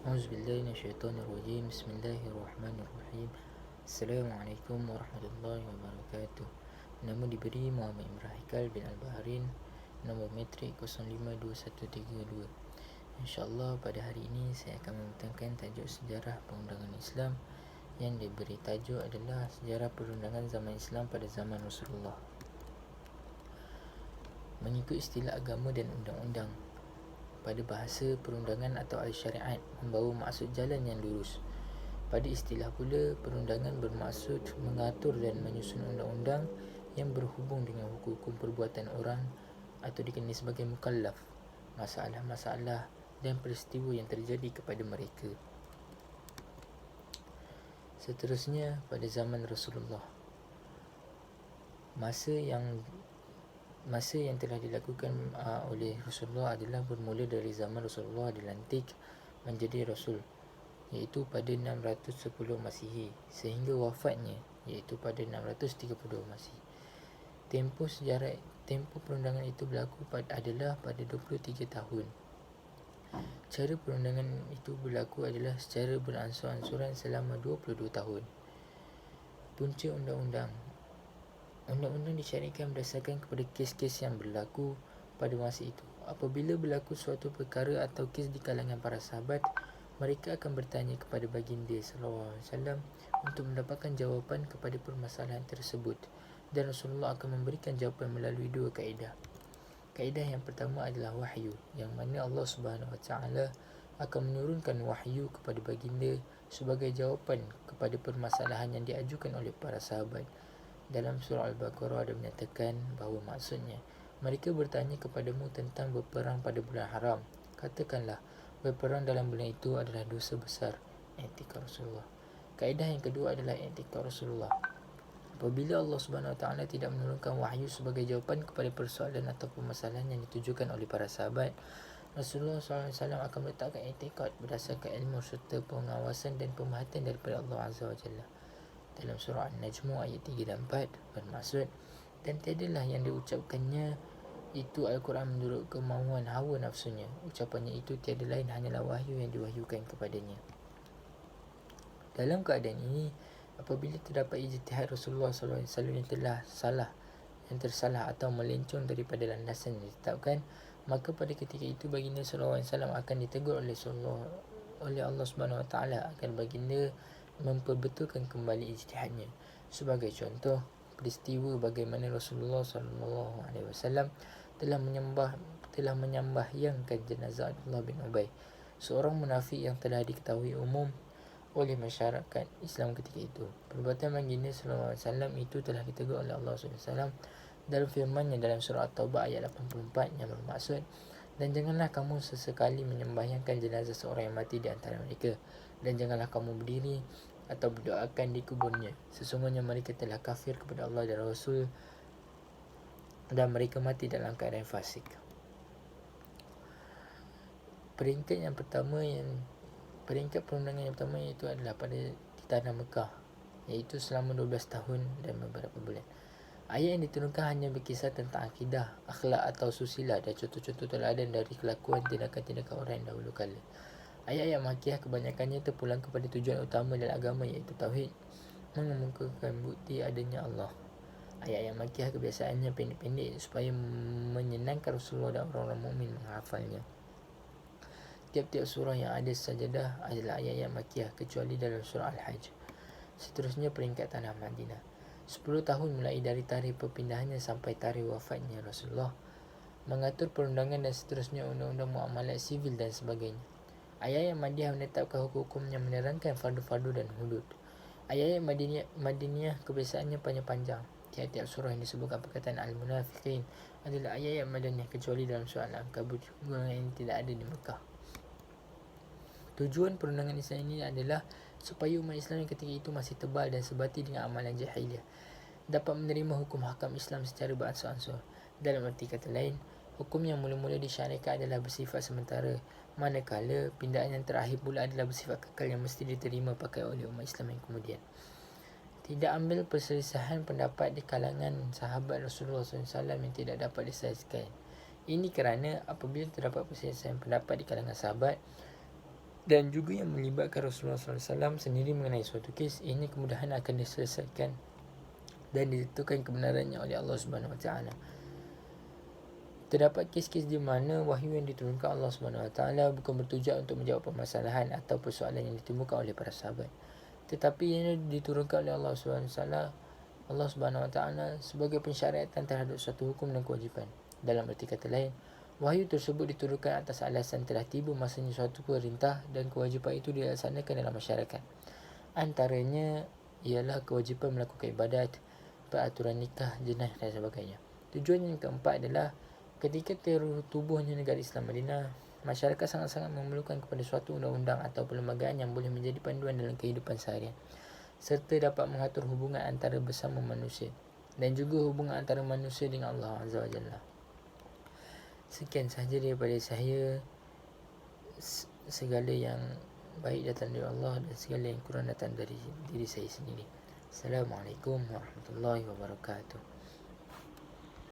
Auzubillahi minasyaitonirrajim. Bismillahirrahmanirrahim. Assalamualaikum warahmatullahi wabarakatuh. Nama diberi Muhammad Imran Haikal bin Al-Baharin. Nombor metrik 052132. InsyaAllah pada hari ini saya akan membentangkan tajuk sejarah perundangan Islam yang diberi tajuk adalah sejarah perundangan zaman Islam pada zaman Rasulullah. Mengikut istilah agama dan undang-undang, pada bahasa perundangan atau al-syariat membawa maksud jalan yang lurus. Pada istilah pula, perundangan bermaksud mengatur dan menyusun undang-undang yang berhubung dengan hukum-hukum perbuatan orang atau dikenali sebagai mukallaf, masalah-masalah dan peristiwa yang terjadi kepada mereka. Seterusnya, pada zaman Rasulullah, masa yang telah dilakukan oleh Rasulullah adalah bermula dari zaman Rasulullah dilantik menjadi Rasul, iaitu pada 610 Masihi sehingga wafatnya, iaitu pada 632 Masihi. Tempoh perundangan itu berlaku adalah pada 23 tahun. Cara perundangan itu berlaku adalah secara beransur-ansuran selama 22 tahun. Punca undang-undang disyariatkan berdasarkan kepada kes-kes yang berlaku pada masa itu. Apabila berlaku suatu perkara atau kes di kalangan para sahabat, mereka akan bertanya kepada baginda SAW untuk mendapatkan jawapan kepada permasalahan tersebut, dan Rasulullah akan memberikan jawapan melalui dua kaedah. Kaedah yang pertama adalah wahyu, yang mana Allah Subhanahu Wa Taala akan menurunkan wahyu kepada baginda sebagai jawapan kepada permasalahan yang diajukan oleh para sahabat. Dalam surah Al-Baqarah ada menyatakan bahawa maksudnya, mereka bertanya kepadamu tentang berperang pada bulan haram. Katakanlah, berperang dalam bulan itu adalah dosa besar. I'tikad Rasulullah. Kaedah yang kedua adalah i'tikad Rasulullah. Apabila Allah Subhanahu Wa Taala tidak menurunkan wahyu sebagai jawapan kepada persoalan atau permasalahan yang ditujukan oleh para sahabat, Rasulullah SAW akan meletakkan i'tikad berdasarkan ilmu serta pengawasan dan pemerhatian daripada Allah Azza wa Jalla. Dalam surah An-Najm ayat 3 dan 4 bermaksud, dan tiadalah yang diucapkannya itu Al-Quran menurut kemahuan hawa nafsunya. Ucapannya itu tiada lain hanyalah wahyu yang diwahyukan kepadanya. Dalam keadaan ini, apabila terdapat ijtihad Rasulullah SAW yang tersalah atau melencong daripada landasan yang ditetapkan, maka pada ketika itu baginda SAW akan ditegur oleh Allah Subhanahu Wa Taala agar baginda memperbetulkan kembali ijtihadnya. Sebagai contoh, peristiwa bagaimana Rasulullah SAW telah menyambahyangkan jenazah Abdullah bin Ubay, seorang munafik yang telah diketahui umum oleh masyarakat Islam ketika itu. Perbuatan baginda SAW itu telah ditegur oleh Allah SAW dalam firman-Nya dalam surah At-Taubah ayat 84 yang bermaksud, dan janganlah kamu sesekali menyembahyangkan jenazah seorang yang mati di antara mereka, dan janganlah kamu berdiri atau berdoakan di kuburnya. Sesungguhnya mereka telah kafir kepada Allah dan Rasul, dan mereka mati dalam keadaan fasik. Peringkat perundangan yang pertama iaitu adalah pada di tanah Mekah, iaitu selama 12 tahun dan beberapa bulan. Ayat yang diturunkan hanya berkisar tentang akidah, akhlak atau susila dan contoh-contoh teladan dari kelakuan tindakan-tindakan orang yang dahulu kala. Ayat-ayat Makkiyah kebanyakannya terpulang kepada tujuan utama dalam agama, iaitu tauhid, mengemukakan bukti adanya Allah. Ayat-ayat Makkiyah kebiasaannya pendek-pendek supaya menyenangkan Rasulullah dan orang-orang mukmin menghafalnya. Tiap-tiap surah yang ada sajadah adalah ayat-ayat Makkiyah kecuali dalam surah Al-Hajj. Seterusnya peringkat tanah Madinah. 10 tahun mulai dari tarikh perpindahannya sampai tarikh wafatnya Rasulullah, mengatur perundangan dan seterusnya undang-undang muamalat sivil dan sebagainya. Ayat-ayat Madinah menetapkan hukum-hukum yang menerangkan fardu-fardu dan hudud. Ayat-ayat Madinah kebiasaannya panjang-panjang. Tiap-tiap surah yang disebutkan perkataan Al-Munafiqin adalah ayat-ayat Madinah kecuali dalam surah Al-Ankabut, golongan yang tidak ada di Mekah. Tujuan perundangan Islam ini adalah supaya umat Islam yang ketika itu masih tebal dan sebati dengan amalan jahiliyah dapat menerima hukum hakam Islam secara beransur-ansur. Dalam arti kata lain, hukum yang mula-mula disyariatkan adalah bersifat sementara, manakala pindahan yang terakhir pula adalah bersifat kekal yang mesti diterima pakai oleh umat Islam yang kemudian. Tidak ambil perselisihan pendapat di kalangan sahabat Rasulullah SAW yang tidak dapat diselesaikan. Ini kerana apabila terdapat perselisihan pendapat di kalangan sahabat, dan juga yang melibatkan Rasulullah SAW sendiri mengenai suatu kes, ini kemudahan akan diselesaikan dan ditentukan kebenarannya oleh Allah Subhanahu Wa Taala. Terdapat kes-kes di mana wahyu yang diturunkan Allah Subhanahu Wa Taala bukan bertujuan untuk menjawab permasalahan atau persoalan yang ditemukan oleh para sahabat, tetapi yang diturunkan oleh Allah Subhanahu Wa Taala sebagai pensyariatan terhadap suatu hukum dan kewajipan. Dalam arti kata lain, wahyu tersebut diturunkan atas alasan telah tiba masanya suatu perintah dan kewajipan itu dilaksanakan dalam masyarakat. Antaranya ialah kewajipan melakukan ibadat, peraturan nikah, jenayah dan sebagainya. Tujuan yang keempat adalah ketika tertubuhnya negara Islam Madinah, masyarakat sangat-sangat memerlukan kepada suatu undang-undang atau perlembagaan yang boleh menjadi panduan dalam kehidupan seharian, serta dapat mengatur hubungan antara bersama manusia dan juga hubungan antara manusia dengan Allah Azza wa Jalla. Sekian sahaja daripada saya. Segala yang baik datang dari Allah dan segala yang kurang datang dari diri saya sendiri. Assalamualaikum warahmatullahi wabarakatuh.